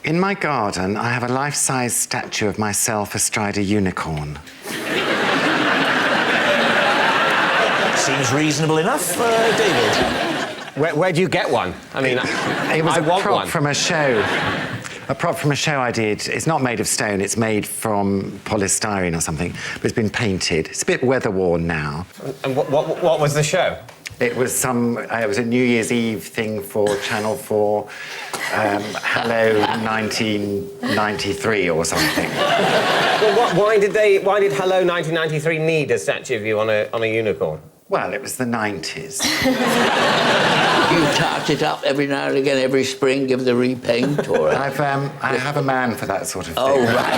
In my garden, I have a life-size statue of myself astride a unicorn. Seems reasonable enough, David. Where do you get one? I mean, It was I a want prop one. from a show. A prop from a show I did. It's not made of stone, it's made from polystyrene or something, but it's been painted. It's a bit weather-worn now. And what was the show? It was it was a New Year's Eve thing for Channel 4, Hello 1993 or something. Well, why did Hello 1993 need a statue of you on a unicorn? Well, it was the 90s. You touch it up every now and again, every spring, give it a repaint, or... I have a man for that sort of thing. Oh, right.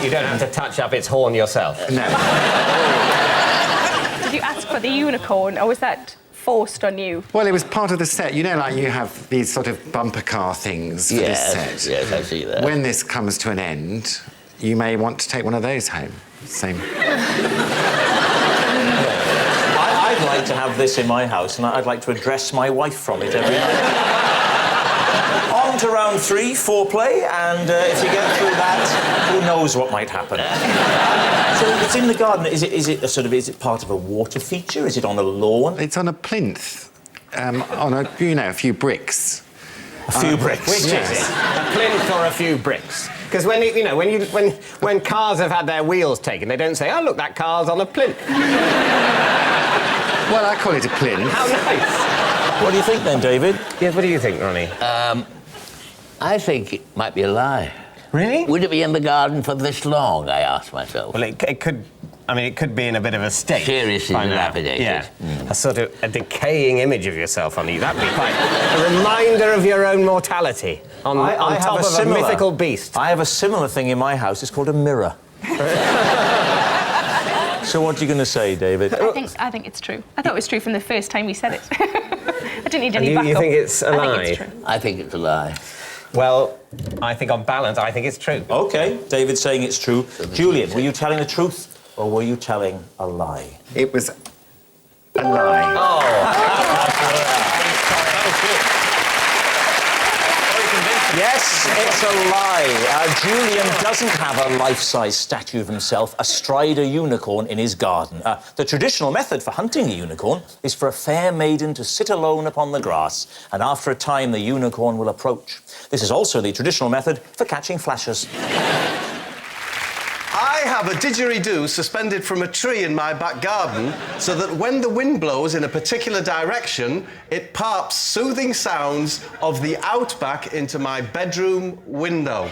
You don't have to touch up its horn yourself? No. Did you ask for the unicorn, or was that forced on you? Well, it was part of the set. You know, like you have these sort of bumper car things for this set. Yes, I see that. When this comes to an end, you may want to take one of those home. Same. I'd like to have this in my house, and I'd like to address my wife from it every night. On to round 3, foreplay, and if you get through that, who knows what might happen. So it's in the garden. Is it part of a water feature? Is it on a lawn? It's on a plinth, on a few bricks. A few bricks. Which is it? A plinth or a few bricks? Because when cars have had their wheels taken, they don't say, "Oh, look, that car's on a plinth." Well, I call it a plinth. How nice. What do you think then, David? Yes, what do you think, Ronnie? I think it might be a lie. Really? Would it be in the garden for this long, I asked myself. Well, it could... I mean, it could be in a bit of a state. Seriously by now. dilapidated. Yeah. A sort of a decaying image of yourself on you. That'd be quite a reminder of your own mortality on top of a mythical beast. I have a similar thing in my house. It's called a mirror. So what are you going to say, David? I think it's true. I thought it was true from the first time we said it. I didn't need any backup. You think it's a lie? I think it's true. I think it's a lie. Well, I think on balance, I think it's true. OK, David's saying it's true. Julian, were you telling the truth or were you telling a lie? It was a lie. Oh. Yes, it's a lie. Julian doesn't have a life-size statue of himself astride a unicorn in his garden. The traditional method for hunting a unicorn is for a fair maiden to sit alone upon the grass, and after a time the unicorn will approach. This is also the traditional method for catching flashers. I have a didgeridoo suspended from a tree in my back garden so that when the wind blows in a particular direction, it pops soothing sounds of the outback into my bedroom window.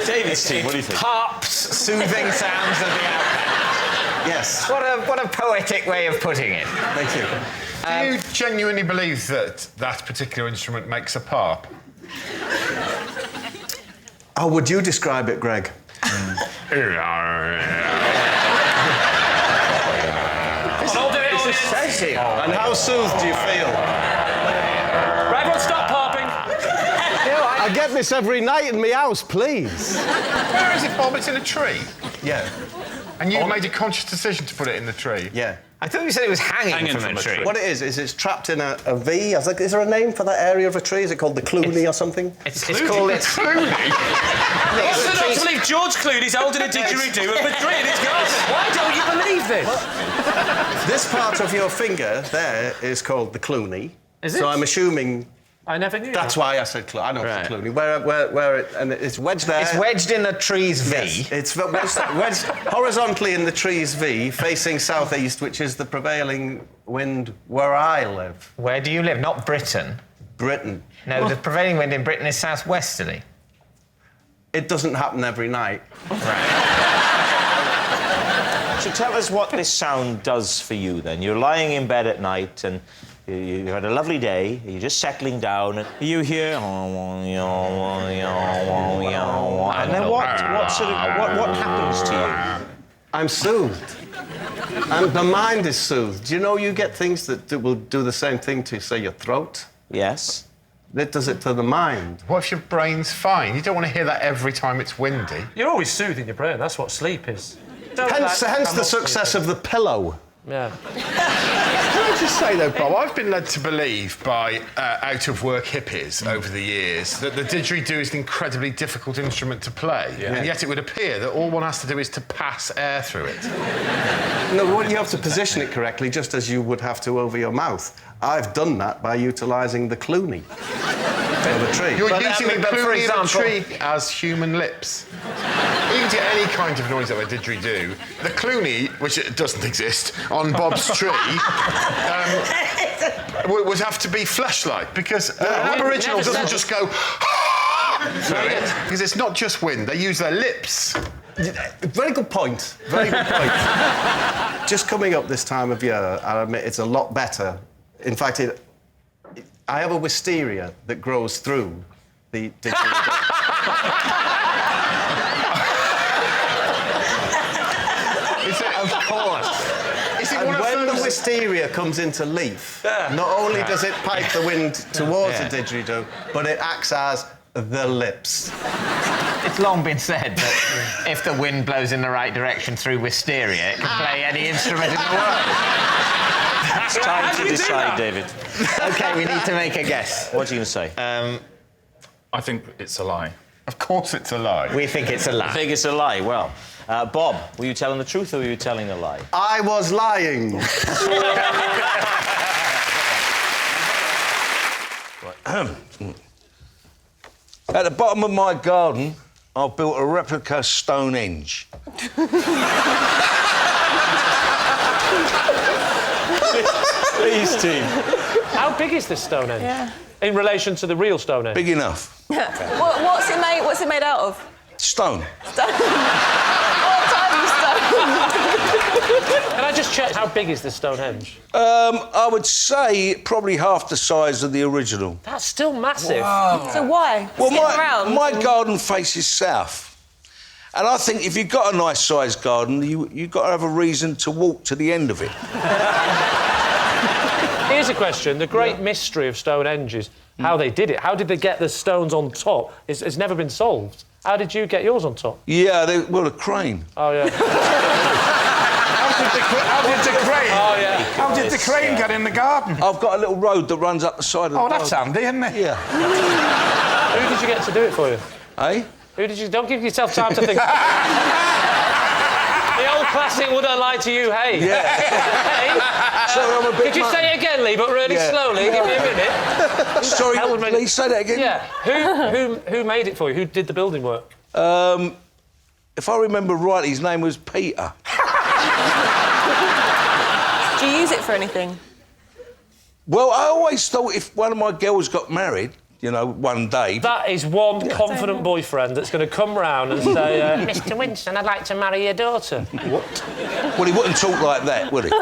David's team, what do you think? Pops soothing sounds of the outback. Yes. What a poetic way of putting it. Thank you. Do you genuinely believe that that particular instrument makes a pop? How would you describe it, Greg? And how soothed do you feel? Right, everyone stop popping. I get this every night in my house, please. Where is it, Bob? It's in a tree. Yeah. And you made a conscious decision to put it in the tree? Yeah. I thought you said it was hanging from a tree. What it is it's trapped in a V. I was like, is there a name for that area of a tree? Is it called the Clooney or something? It's called it. Clooney? What's the not to believe George Clooney's holding a didgeridoo at Madrid in his garden? Why don't you believe this? This part of your finger there is called the Clooney. Is So it? I'm assuming I never knew that's that. why I said Clooney. I know Right. it's the Clooney. And it's wedged there. It's wedged in the tree's V. Yes, it's wedged horizontally in the tree's V, facing southeast, which is the prevailing wind where I live. Where do you live? Not Britain. Britain. No, the prevailing wind in Britain is southwesterly. It doesn't happen every night. So tell us what this sound does for you, then. You're lying in bed at night and you had a lovely day, you're just settling down, and you hear... And then what happens to you? I'm soothed. And the mind is soothed. Do you know you get things that will do the same thing to, say, your throat? Yes. It does it to the mind. What if your brain's fine? You don't want to hear that every time it's windy. You're always soothing your brain. That's what sleep is. Hence the success of the pillow. Yeah. Can I just say, though, Bob, I've been led to believe by out-of-work hippies over the years that the didgeridoo is an incredibly difficult instrument to play, and yet it would appear that all one has to do is to pass air through it. No, well, you have to position it correctly, just as you would have to over your mouth. I've done that by utilising the Clooney of a tree. You're using the Clooney of a tree as human lips. Even to get any kind of noise out of a didgeridoo, the Clooney, which it doesn't exist, on Bob's tree, would have to be flesh-like, because Aboriginal doesn't just go through it, because it's not just wind, they use their lips. Very good point. Very good point. Just coming up this time of year, I admit it's a lot better. In fact, I have a wisteria that grows through the didgeridoo. Of course. And when the wisteria comes into leaf, not only does it pipe the wind towards the didgeridoo, but it acts as the lips. It's long been said that if the wind blows in the right direction through wisteria, it can play any instrument in the world. It's time to decide, David. OK, we need to make a guess. What are you going to say? I think it's a lie. Of course it's a lie. We think it's a lie. I think it's a lie. Well, Bob, were you telling the truth or were you telling a lie? I was lying. At the bottom of my garden, I've built a replica Stonehenge. Please, team. How big is this Stonehenge? Yeah. In relation to the real Stonehenge? Big enough. What's it made out of? Stone. Stone. What type of stone? Can I just check, how big is this Stonehenge? I would say probably half the size of the original. That's still massive. Wow. So why? Well, Around? my garden faces south. And I think if you've got a nice-sized garden, you've got to have a reason to walk to the end of it. Here's a question. The great mystery of Stonehenge is how they did it. How did they get the stones on top? It's never been solved. How did you get yours on top? Yeah, a crane. Oh, yeah. How did the crane get in the garden? I've got a little road that runs up the side of the garden. That's handy, isn't it? Yeah. Who did you get to do it for you? Eh? Who did you... Don't give yourself time to think. The old classic would I lie to you, hey? Yeah. Hey? Sorry, I'm a bit... Could you say it again, Lee, but really slowly? Give me a minute. Sorry, Lee, say that again. Yeah. Who made it for you? Who did the building work? If I remember right, his name was Peter. Do you use it for anything? Well, I always thought if one of my girls got married, you know, one day... That is one confident boyfriend that's going to come round and say, Mr. Winston, I'd like to marry your daughter. What? Well, he wouldn't talk like that, would he? So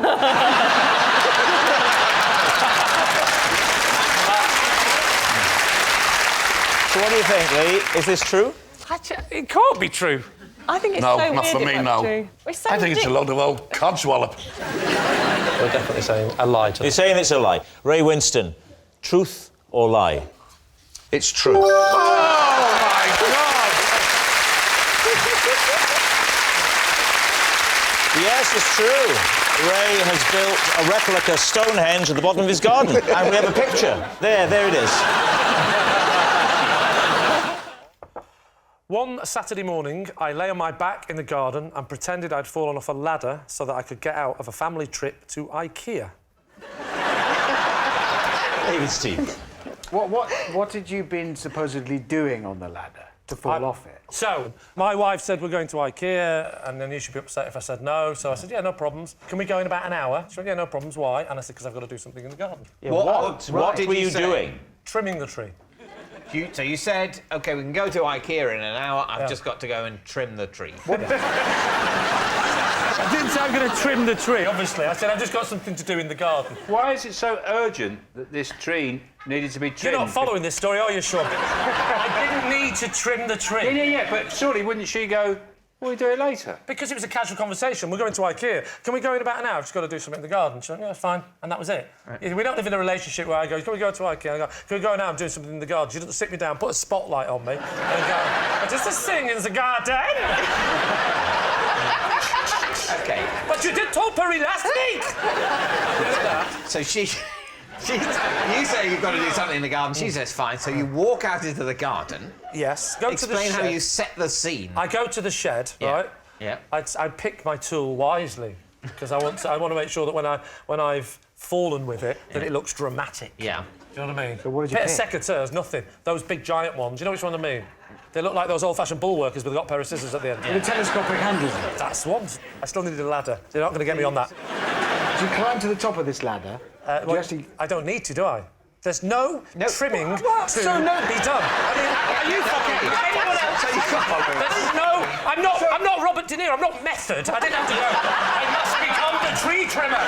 what do you think, Lee? Is this true? It can't be true. I think it's No, so weird. not for me, if no. that's true. It's so I think it's a load of old codswallop. We're definitely saying a lie to You're saying it's a lie. Ray Winston, truth or lie? It's true. Oh, my God! Yes, it's true. Ray has built a replica Stonehenge at the bottom of his garden. And we have a picture. There it is. One Saturday morning, I lay on my back in the garden and pretended I'd fallen off a ladder so that I could get out of a family trip to IKEA. David's team. What had you been supposedly doing on the ladder to fall off it? So, my wife said we're going to IKEA, and then you should be upset if I said no. So I said, yeah, no problems. Can we go in about an hour? She went, yeah, no problems. Why? And I said, because I've got to do something in the garden. Yeah, what were you doing? Trimming the tree. So you said, OK, we can go to IKEA in an hour. I've just got to go and trim the tree. I didn't say I'm going to trim the tree, obviously. I said I've just got something to do in the garden. Why is it so urgent that this tree needed to be trimmed? You're not following this story, are you, Sean? I didn't need to trim the tree. Yeah, but surely wouldn't she go, we'll do it later? Because it was a casual conversation. We're going to IKEA. Can we go in about an hour? I've just got to do something in the garden. She went, yeah, fine. And that was it. Right. We don't live in a relationship where I go, can we go to IKEA? I go, can we go now? I'm doing something in the garden. She doesn't sit me down, put a spotlight on me, and go, just a sing in the garden. OK. But you did topiary last week! So you say you've got to do something in the garden. She says fine. So you walk out into the garden. Yes. Go to the shed. Explain how you set the scene. I go to the shed, right? Yeah. I pick my tool wisely because I want to make sure that when I've fallen with it, that it looks dramatic. Yeah. Do you know what I mean? So what did you pick? Secateurs, nothing. Those big giant ones. You know which one I mean? They look like those old-fashioned bull workers, but they've got a pair of scissors at the end. With the telescopic handles. That's one. I still needed a ladder. They're not going to get me on that. Do you climb to the top of this ladder? I don't need to, do I? There's no trimming to be done. I mean, are you fucking... Anyone else? There's no... I'm not Robert De Niro. I'm not Method. I didn't have to go. I must become the tree trimmer.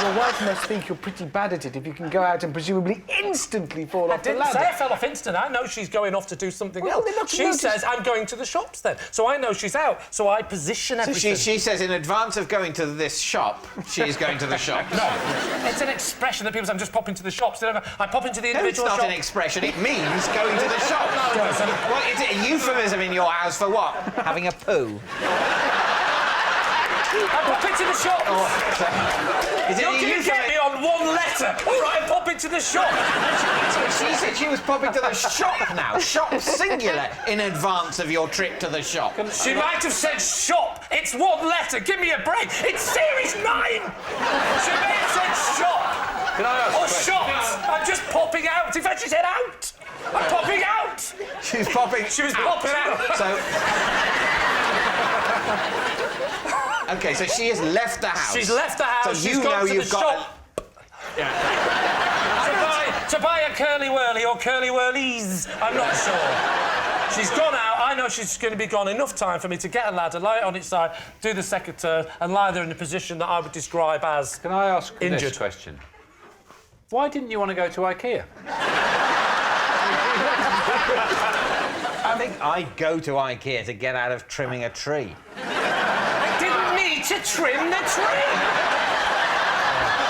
Your wife must think you're pretty bad at it if you can go out and presumably instantly fall off the ladder. I didn't say I fell off instant. I know she's going off to do something else. She says I'm going to the shops then. So I know she's out. So I position everything. So she says in advance of going to this shop, she's going to the shop. No. It's an expression that people say I'm just popping to the shops. I pop into the individual shop. It's not an expression. It means going to the shop. No, it doesn't. What is it? A euphemism in your house for what? Having a poo. I pop into the shop. You're going to get me on one letter. All right, I pop into the shop. She said she was popping to the shop now. Shop singular in advance of your trip to the shop. She might have said shop. It's one letter. Give me a break. It's series 9. She may have said shop. Can I ask or shops. I'm just popping out. In fact, she said out. I'm popping out. She was popping out. So... OK, so she has left the house. She's left the house. So She's gone to the shop. To buy a curly whirly or curly whirlies. I'm not sure. She's gone out. I know she's going to be gone enough time for me to get a ladder, lie it on its side, do the secateur, and lie there in the position that I would describe as Can I ask injured. this question? Why didn't you want to go to IKEA? I think I'd go to IKEA to get out of trimming a tree. I didn't need to trim the tree!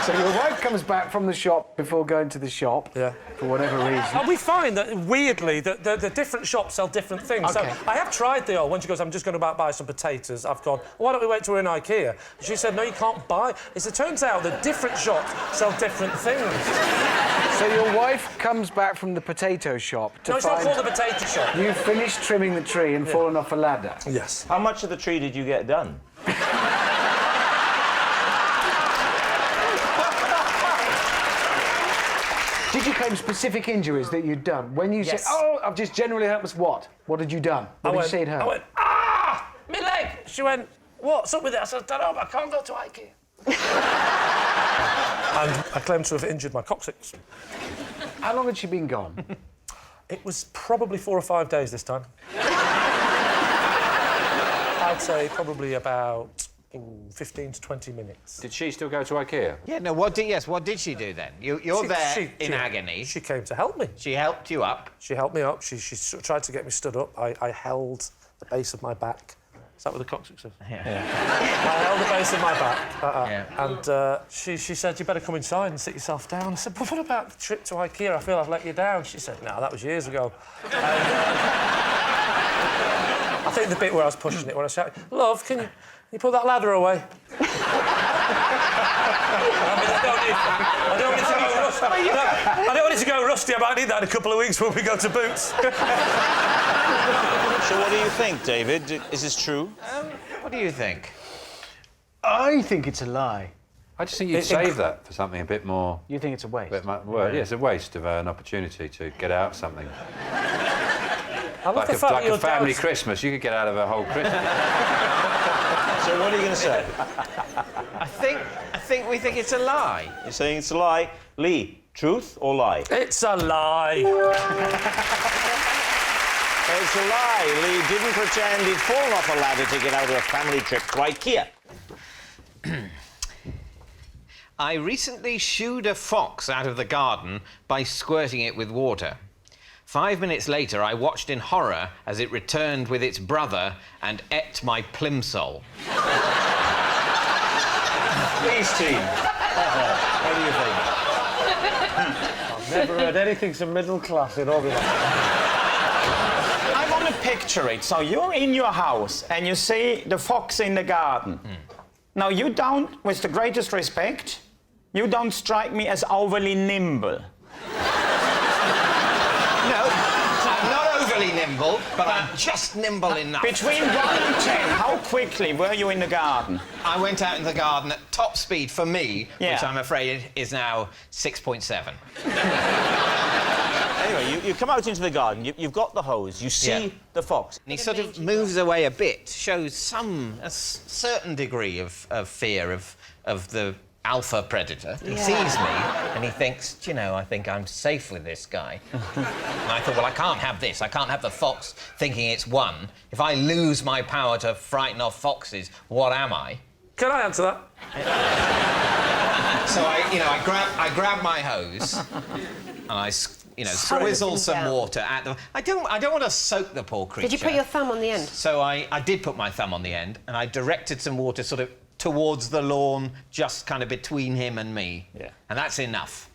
So your wife comes back from the shop before going to the shop, for whatever reason. And we find that, weirdly, that the different shops sell different things. Okay. So I have tried the old, when she goes, I'm just going to buy some potatoes, I've gone, why don't we wait till we're in IKEA? She said, no, you can't buy. It turns out that different shops sell different things. So your wife comes back from the potato shop to No, it's not called the potato shop. You finished trimming the tree and fallen off a ladder. Yes. How much of the tree did you get done? Did you claim specific injuries that you'd done? When you said, oh, I've just generally hurt us, what? What had you done? What did you say it hurt? I went, ah! My leg! She went, what's up with it? I said, I don't know, but I can't go to IKEA. And I claim to have injured my coccyx. How long had she been gone? It was probably 4 or 5 days this time. I'd say probably about 15 to 20 minutes. Did she still go to IKEA? Yeah, no, what did she do then? You're there in agony. She came to help me. She helped you up. She helped me up. She tried to get me stood up. I held the base of my back. Is that what the coccyx is? Yeah. I held the base of my back. And she said, you better come inside and sit yourself down. I said, but what about the trip to IKEA? I feel I've let you down. She said, no, that was years ago. I think the bit where I was pushing it, when I shouted, love, can you put that ladder away? I don't want it to go rusty. I might need that in a couple of weeks when we go to Boots. So what do you think, David? Is this true? What do you think? I think it's a lie. I just think you'd save that for something a bit more... You think it's a waste? Well, yeah, it's a waste of an opportunity to get out of something. Like a family Christmas, you could get out of a whole Christmas. So what are you going to say? I think we think it's a lie. You're saying it's a lie. Lee, truth or lie? It's a lie. It's a lie. Lee didn't pretend he'd fallen off a ladder to get out of a family trip to IKEA. I recently shooed a fox out of the garden by squirting it with water. 5 minutes later, I watched in horror as it returned with its brother and ate my plimsoll. Please, team. What do you think? I've never heard anything so middle class in all my life. I'm on to picture it. So you're in your house and you see the fox in the garden. Now, you don't, with the greatest respect, you don't strike me as overly nimble. No, I'm not overly nimble, but I'm just nimble enough. Between 1 and 10, how quickly were you in the garden? I went out in the garden at top speed for me, Yeah. which I'm afraid is now 6.7. Anyway, you come out into the garden, you've got the hose, you see the fox. And he sort of moves away a bit, shows a certain degree of fear of the alpha predator. He sees me and he thinks, "Do you know, I think I'm safe with this guy." And I thought, well, I can't have this. I can't have the fox thinking it's one. If I lose my power to frighten off foxes, what am I? Can I answer that? So I grab my hose and I swizzle some water at them. I don't want to soak the poor creature. Did you put your thumb on the end? So I did put my thumb on the end, and I directed some water sort of towards the lawn, just kind of between him and me. Yeah. And that's enough.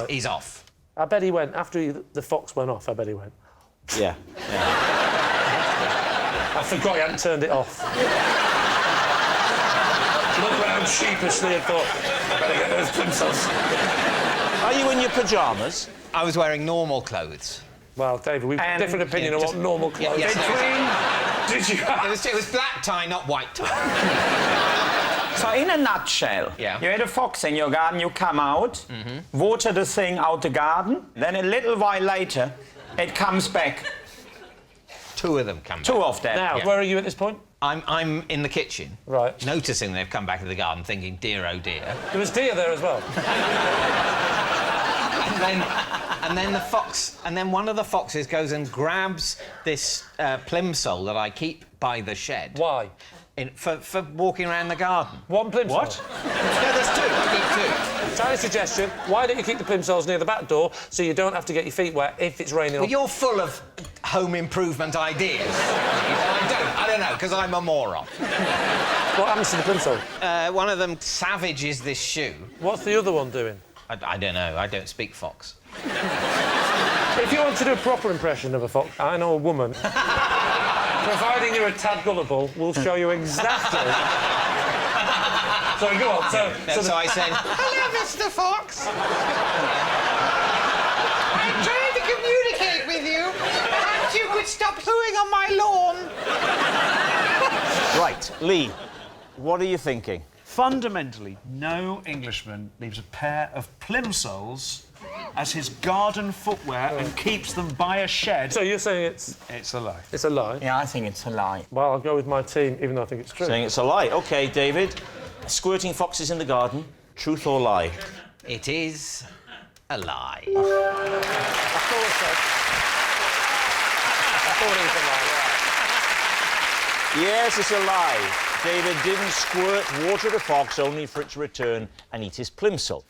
He's off. I bet he went, after the fox went off, I bet he went. Yeah. I forgot he hadn't turned it off. Looked round sheepishly and thought, better get those plimsolls. Are you in your pyjamas? I was wearing normal clothes. Well, David, we've got a different opinion on what normal clothes Yes, Did you? It was black tie, not white tie. So, in a nutshell, you had a fox in your garden, you come out, water the thing out the garden, then a little while later, it comes back. 2 of them come back. 2 of them. Now, where are you at this point? I'm in the kitchen. Right. Noticing they've come back to the garden, thinking, dear, oh dear. There was deer there as well. and then one of the foxes goes and grabs this plimsoll that I keep by the shed. Why? For walking around the garden. One plimsoll? What? No, there's 2. I keep 2. Tiny suggestion, why don't you keep the plimsolls near the back door so you don't have to get your feet wet if it's raining? Well, you're full of home improvement ideas. I don't know, because I'm a moron. What happens to the plimsoll? One of them savages this shoe. What's the other one doing? I don't know. I don't speak fox. If you want to do a proper impression of a fox, I know a woman. Providing you're a tad gullible, will show you exactly. So go on. So I said, "Hello, Mr. Fox. I'm trying to communicate with you. Perhaps you could stop pooing on my lawn." Right, Lee, what are you thinking? Fundamentally, no Englishman leaves a pair of plimsolls as his garden footwear and keeps them by a shed. So you're saying it's... It's a lie. It's a lie? Yeah, I think it's a lie. Well, I'll go with my team, even though I think it's true. Saying it's a lie. OK, David. Squirting foxes in the garden, truth or lie? It is a lie. I thought it was a lie. Yes, it's a lie. David didn't squirt water at a fox only for it to return and eat his plimsoll.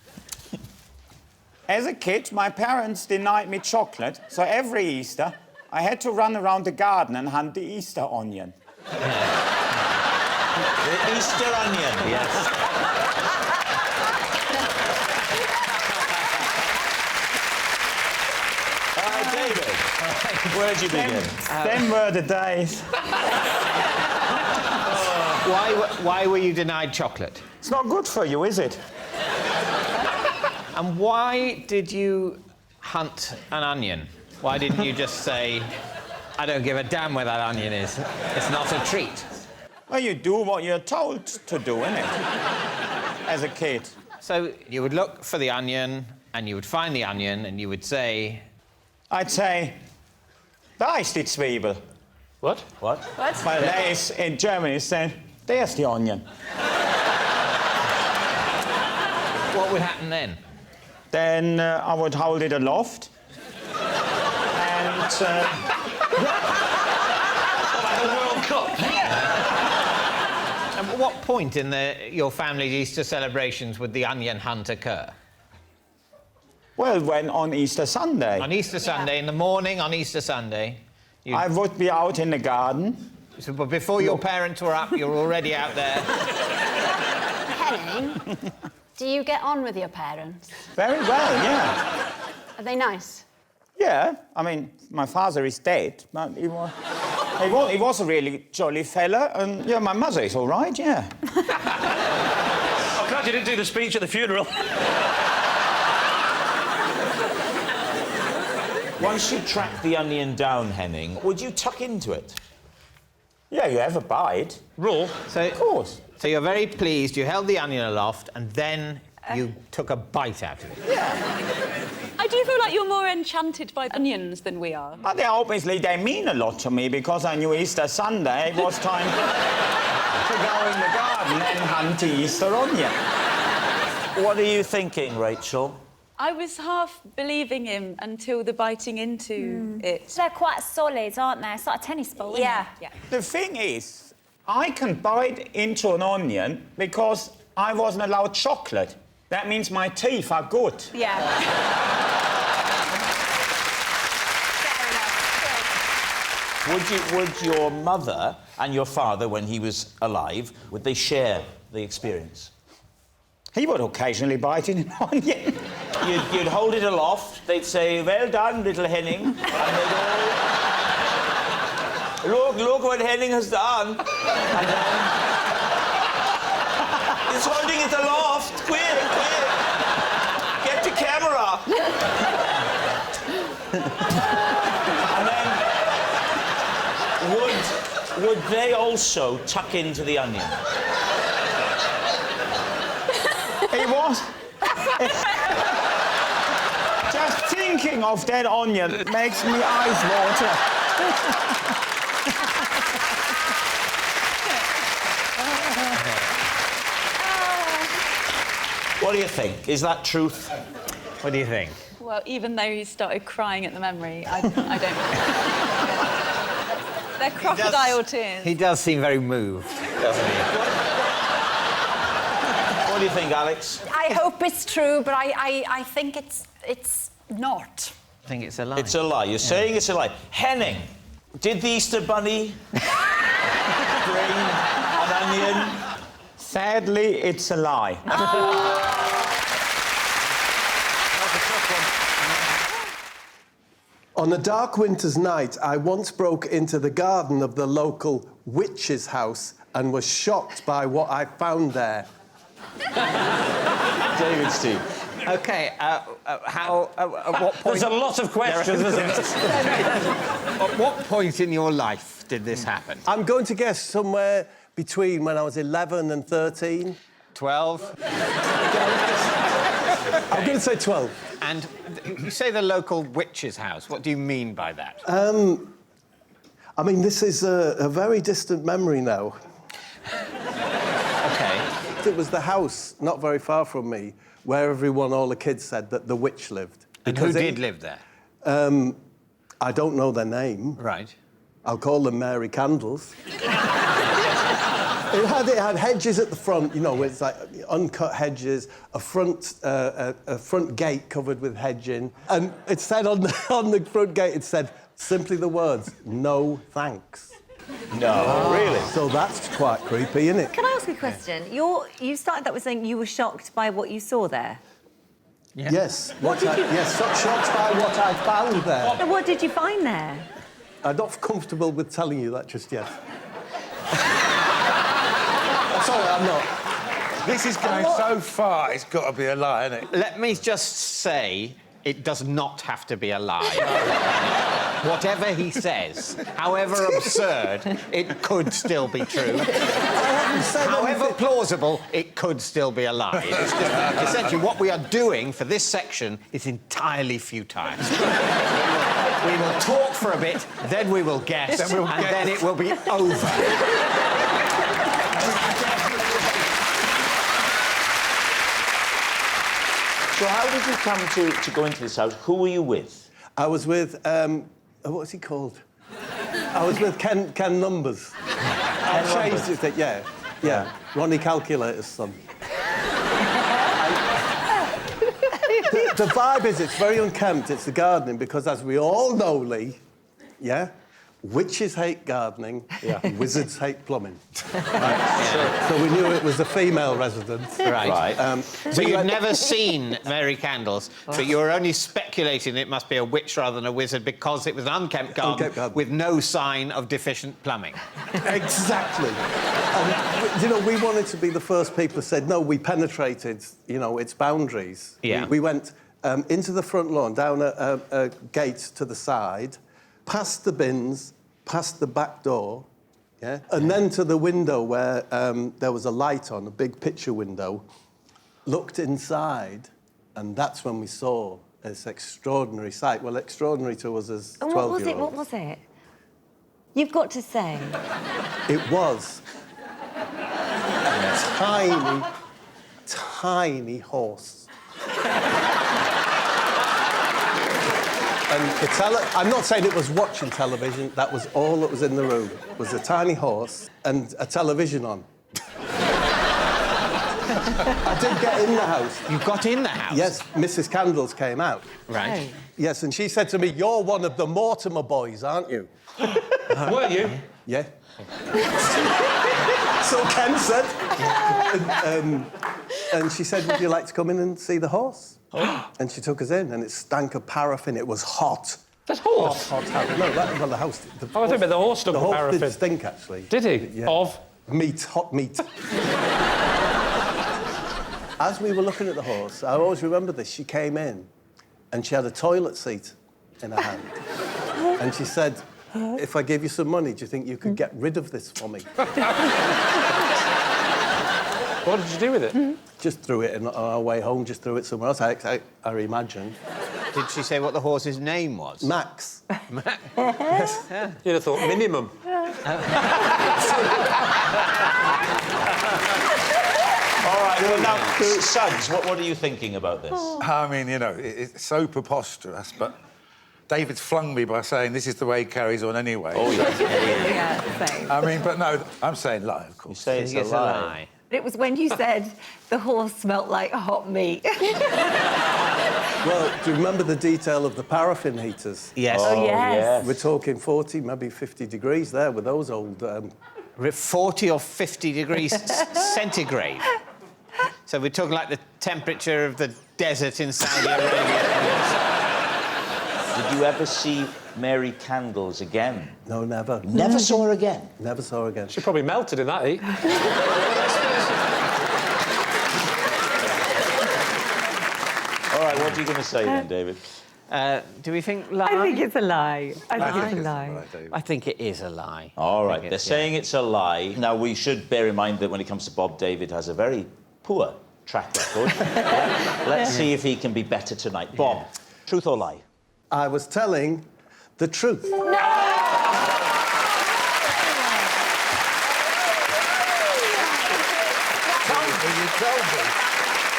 As a kid, my parents denied me chocolate, so every Easter, I had to run around the garden and hunt the Easter onion. The Easter onion, yes. David, where'd you begin? Them were the days. Why were you denied chocolate? It's not good for you, is it? And why did you hunt an onion? Why didn't you just say, "I don't give a damn where that onion is. It's not a treat"? Well, you do what you're told to do, innit? As a kid. So you would look for the onion, and you would find the onion, and you would say... I'd say, da ist die Zwiebel. What? What? What? Well, there is, in Germany, it's saying, there's the onion. What would happen then? Then I would hold it aloft. And... like the World Cup. And at what point in your family's Easter celebrations would the onion hunt occur? Well, when on Easter Sunday. On Easter Sunday, in the morning on Easter Sunday... I would be out in the garden. So, but before your parents were up, you were already out there. Henning, do you get on with your parents? Very well, yeah. Are they nice? Yeah, I mean, my father is dead, but he was... He was a really jolly fella, and yeah, my mother is all right, yeah. I'm glad you didn't do the speech at the funeral. Once you track the onion down, Henning, would you tuck into it? Yeah, you have a bite. Raw? So, of course. So you're very pleased, you held the onion aloft, and then you took a bite out of it. I do feel like you're more enchanted by onions than we are. But they mean a lot to me, because I knew Easter Sunday it was time to go in the garden and hunt the Easter onion. What are you thinking, Rachel? I was half believing him until the biting into it. They're quite solid, aren't they? It's like a tennis ball, isn't it? Yeah. The thing is, I can bite into an onion because I wasn't allowed chocolate. That means my teeth are good. Yeah. Would your mother and your father, when he was alive, would they share the experience? He would occasionally bite in an onion. You'd hold it aloft, they'd say, well done, little Henning, and they'd all... Look what Henning has done. And then... He's holding it aloft, quick! Get the camera! And then... Would they also tuck into the onion? He was. Just thinking of that onion makes me eyes water. What do you think? Is that truth? What do you think? Well, even though he started crying at the memory, I don't... They're crocodile tears. He does seem very moved, doesn't he? What do you think, Alex? I hope it's true, but I think it's not. I think it's a lie. It's a lie. You're saying it's a lie. Henning, did the Easter Bunny bring an onion? Sadly, it's a lie. On a dark winter's night, I once broke into the garden of the local witch's house and was shocked by what I found there. David, Steve. OK, at what point... There's a lot of questions, isn't there? At what point in your life did this happen? I'm going to guess somewhere between when I was 11 and 13. 12? I'm going to say 12. And you say the local witch's house. What do you mean by that? I mean, this is a very distant memory now. OK. It was the house, not very far from me, where all the kids said that the witch lived. And who did live there? I don't know their name. Right. I'll call them Mary Candles. It had hedges at the front, you know, it's like uncut hedges, a front gate covered with hedging, and it said on the front gate, it said simply the words, "No thanks." No, really? So that's quite creepy, isn't it? Can I ask a question? You started that with saying you were shocked by what you saw there. Yeah. Yes. Yes, so shocked by what I found there. So what did you find there? I'm not comfortable with telling you that just yet. Sorry, I'm not. This is going so far, it's got to be a lie, isn't it? Let me just say, it does not have to be a lie. Whatever he says, however absurd, it could still be true. However plausible, it could still be a lie. It's just, essentially, what we are doing for this section is entirely futile. We will talk for a bit, then we will guess, then it will be over. So how did you come to go into this house? Who were you with? I was with, what's he called? I was with Ken Numbers. I changed it, yeah. Ronnie Calculator's son. The vibe is, it's very unkempt, it's the gardening, because as we all know, Lee, yeah, witches hate gardening, and wizards hate plumbing. Right? So we knew it was a female residence. Right. So you've never seen Mary Candles, but you were only speculating it must be a witch rather than a wizard because it was an unkempt garden with no sign of deficient plumbing. Exactly. And, you know, we wanted to be the first people who said, no, we penetrated, you know, its boundaries. Yeah. We went into the front lawn, down a gate to the side, past the bins, past the back door, yeah, and then to the window where there was a light on, a big picture window, looked inside, and that's when we saw this extraordinary sight. Well, extraordinary to us as 12-year-olds. What was it? You've got to say. It was a tiny, tiny horse. And I'm not saying it was watching television, that was all that was in the room, was a tiny horse and a television on. I did get in the house. You got in the house? Yes, Mrs. Candles came out. Right. Yes, and she said to me, you're one of the Mortimer boys, aren't you? Were you? Yeah. So Ken said. And she said, would you like to come in and see the horse? And she took us in, and it stank of paraffin. It was hot. That's horse? Hot. No, well, the house... I was thinking the horse stunk of paraffin. The horse did stink, actually. Did he? Yeah. Of? Meat, hot meat. As we were looking at the horse, I always remember this, she came in, and she had a toilet seat in her hand. And she said, if I give you some money, do you think you could get rid of this for me? What did you do with it? Just threw it on our way home, just threw it somewhere else, I imagine. Did she say what the horse's name was? Max. Max? Yes. Yeah. You'd have thought minimum. All right, well, now, Suggs, what are you thinking about this? I mean, you know, it's so preposterous, but David's flung me by saying this is the way he carries on anyway. Oh, yeah. Yeah, same. I mean, but no, I'm saying lie, of course. You say it's a lie. It was when you said the horse smelt like hot meat. Well, do you remember the detail of the paraffin heaters? Yes. Oh, yes. We're talking 40, maybe 50 degrees there with those old... 40 or 50 degrees centigrade. So we're talking like the temperature of the desert in Saudi Arabia. Did you ever see Mary Candles again? No, never. Never saw her again? Never saw her again. She probably melted in that heat. All right, what are you going to say then, David? Do we think lie? I think it's a lie. I think it's a lie. I think it is a lie. All right, they're saying it's a lie. Now, we should bear in mind that when it comes to Bob, David has a very poor track record. Let's see if he can be better tonight. Bob, truth or lie? I was telling the truth.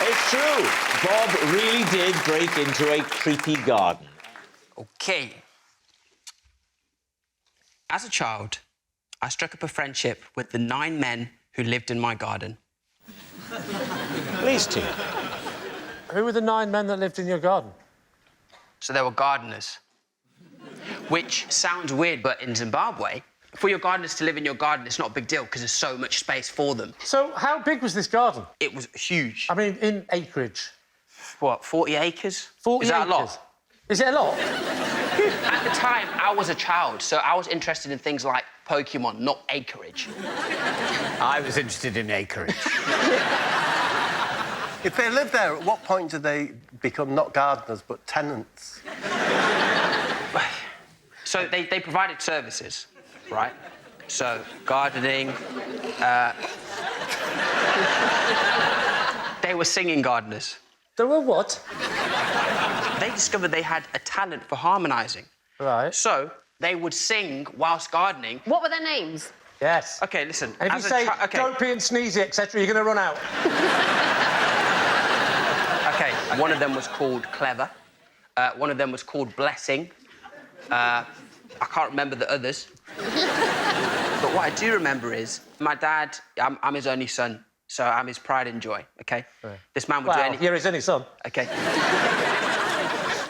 It's true. Bob really did break into a creepy garden. OK. As a child, I struck up a friendship with the 9 men who lived in my garden. Please, Tim. Who were the 9 men that lived in your garden? So they were gardeners. Which sounds weird, but in Zimbabwe, for your gardeners to live in your garden, it's not a big deal because there's so much space for them. So how big was this garden? It was huge. I mean, in acreage. What, 40 acres? 40 Is that acres? a lot? Is it a lot? At the time, I was a child, so I was interested in things like Pokemon, not acreage. I was interested in acreage. If they lived there, at what point do they become not gardeners, but tenants? So they provided services, right? So gardening, they were singing gardeners. They were what? They discovered they had a talent for harmonising. Right. So they would sing whilst gardening. What were their names? Yes. OK, listen. And if you say dopey and sneezy, etc., you're going to run out. OK, one of them was called Clever. One of them was called Blessing. I can't remember the others. But what I do remember is my dad, I'm his only son, so I'm his pride and joy, OK? Right. This man would do anything... you're his only son. OK.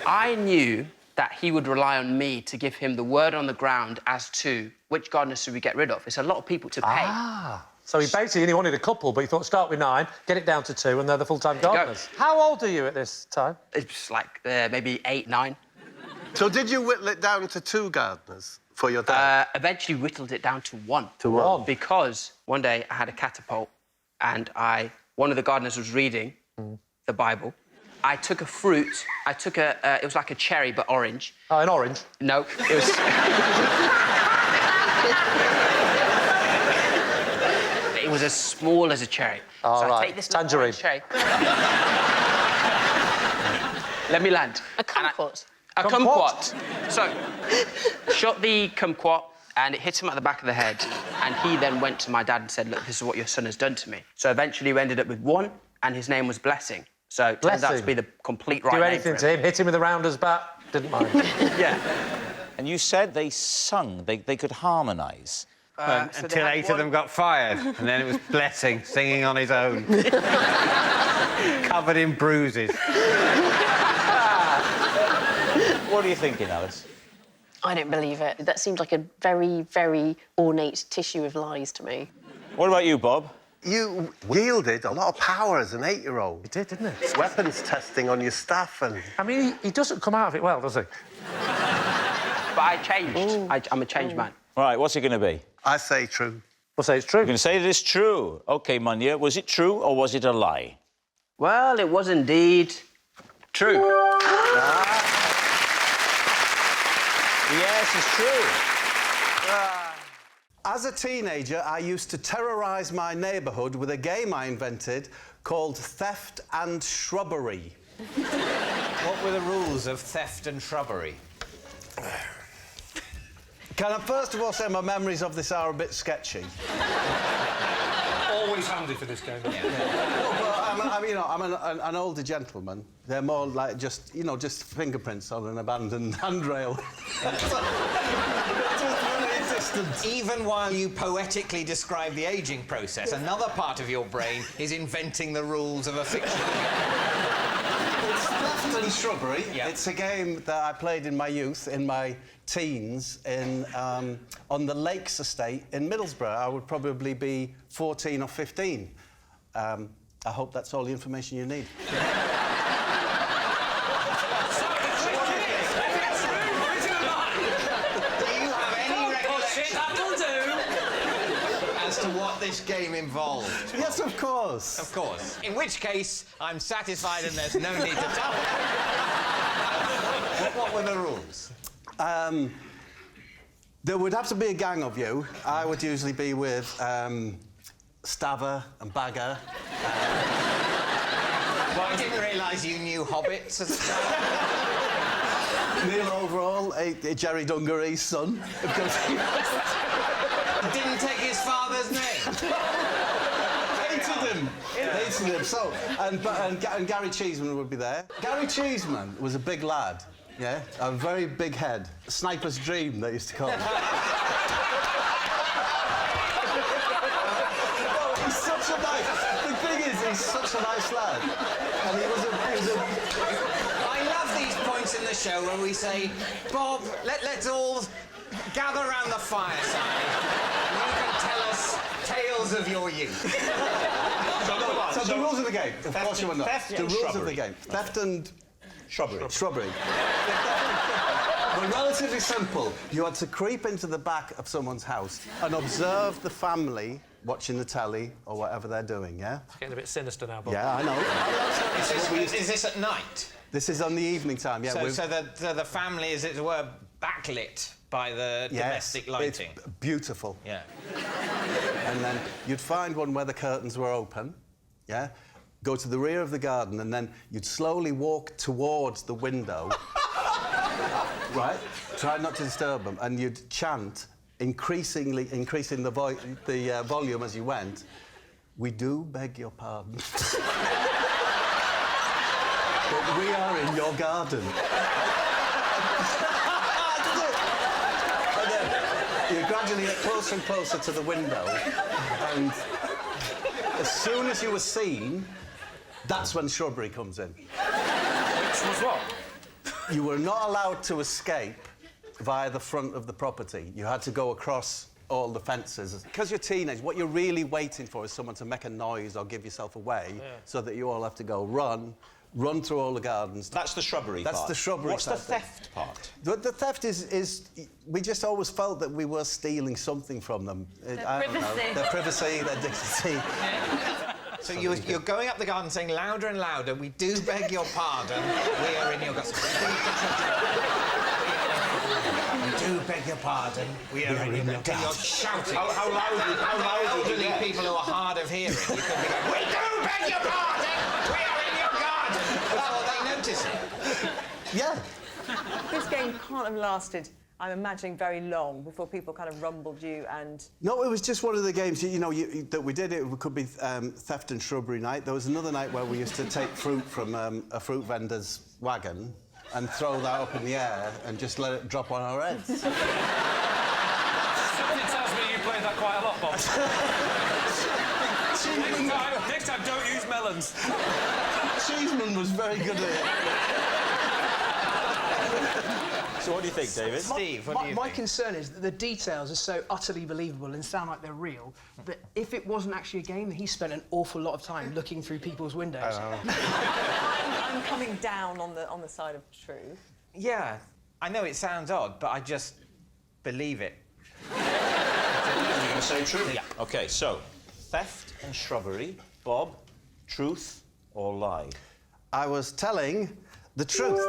I knew that he would rely on me to give him the word on the ground as to which gardeners should we get rid of. It's a lot of people to pay. Ah. So he basically only wanted a couple, but he thought start with 9, get it down to 2, and they're the full-time gardeners. How old are you at this time? It's like maybe 8, 9. So did you whittle it down to 2 gardeners for your dad? Eventually whittled it down to 1. To 1? Because one day I had a catapult and one of the gardeners was reading the Bible. I took a fruit. It was like a cherry, but orange. Oh, an orange? No, it was... It was as small as a cherry. Oh, so right. I take this Tangerine. cherry. Let me land. A kumquat. A kumquat. So, shot the kumquat, and it hit him at the back of the head. And he then went to my dad and said, look, this is what your son has done to me. So eventually we ended up with 1, and his name was Blessing. So it turns out to be the complete right Do name anything for to him, hit him with a rounder's bat, didn't mind. Yeah. And you said they sung, they could harmonise. Until 8 of them got fired, and then it was Blessing singing on his own. Covered in bruises. What are you thinking, Alice? I don't believe it. That seems like a very, very ornate tissue of lies to me. What about you, Bob? You wielded a lot of power as an 8-year-old. He did, didn't he? Weapons testing on your staff and... I mean, he doesn't come out of it well, does he? But I changed. I'm a changed man. Right, what's it going to be? I say true. We'll say it's true. You're going to say it is true. OK, Munya, was it true or was it a lie? Well, it was indeed true. Yes, it's true. As a teenager, I used to terrorise my neighbourhood with a game I invented called Theft and Shrubbery. What were the rules of theft and shrubbery? Can I first of all say my memories of this are a bit sketchy? Always handy for this game. I'm an older gentleman. They're more like just fingerprints on an abandoned handrail. Even while you poetically describe the ageing process, another part of your brain is inventing the rules of a fiction. It's Theft and Shrubbery. Yeah. It's a game that I played in my youth, in my teens, on the Lakes Estate in Middlesbrough. I would probably be 14 or 15. I hope that's all the information you need. As to what this game involved? Yes, of course. Of course. In which case, I'm satisfied and there's no need to tell me. What were the rules? There would have to be a gang of you. I would usually be with Staver and Bagger. Well, I didn't realise you knew hobbits as a child. Neil Overall, Jerry Dungaree's son. Didn't take his father's name. Hated him. So, and Gary Cheeseman would be there. Gary Cheeseman was a big lad, yeah, a very big head. Sniper's dream, they used to call him. He's such a nice. The thing is, he's such a nice lad, and he was a. I love these points in the show where we say, Bob, let's all gather round the fireside. And you can tell us tales of your youth. So the rules of the game. Of course you will not. The rules of the game. Theft and Shrubbery. Were relatively simple. You had to creep into the back of someone's house and observe the family watching the telly or whatever they're doing, yeah? It's getting a bit sinister now, Bob. Yeah, I know. Is this at night? This is on the evening time, yeah. So the family, as it were, backlit by the domestic lighting. It's beautiful. Yeah. And then you'd find one where the curtains were open, yeah? Go to the rear of the garden, and then you'd slowly walk towards the window. Right? Try not to disturb them, and you'd chant, increasing the volume as you went. We do beg your pardon. But we are in your garden. And then you gradually get closer and closer to the window, and as soon as you were seen, that's when shrubbery comes in. Which was what? You were not allowed to escape via the front of the property. You had to go across all the fences. Because you're teenage, what you're really waiting for is someone to make a noise or give yourself away so that you all have to go run through all the gardens. That's the shrubbery part. That's the shrubbery What's the side. theft part? The theft is we just always felt that we were stealing something from them. I don't know. Their privacy, their dignity. So you're going up the garden saying louder and louder, "We do beg your pardon, we are in your garden." "We do beg your pardon, we are in your garden." You're shouting. How loud elderly people who are hard of hearing, you could be going, "We do beg your pardon, we are in your garden," before they notice it. Yeah. This game can't have lasted, I'm imagining, very long before people kind of rumbled you and... No, it was just one of the games, that we did. It could be theft and shrubbery night. There was another night where we used to take fruit from a fruit vendor's wagon and throw that up in the air and just let it drop on our heads. Something tells me you played that quite a lot, Bob. next time, don't use melons. Cheeseman was very good at it. So what do you think, David? Steve, what do you My think? concern is that the details are so utterly believable and sound like they're real that if it wasn't actually a game, he spent an awful lot of time looking through people's windows. I'm coming down on the side of truth. Yeah, I know it sounds odd, but I just believe it. You're going to say true? Yeah. OK, so, theft and shrubbery. Bob, truth or lie? I was telling the truth.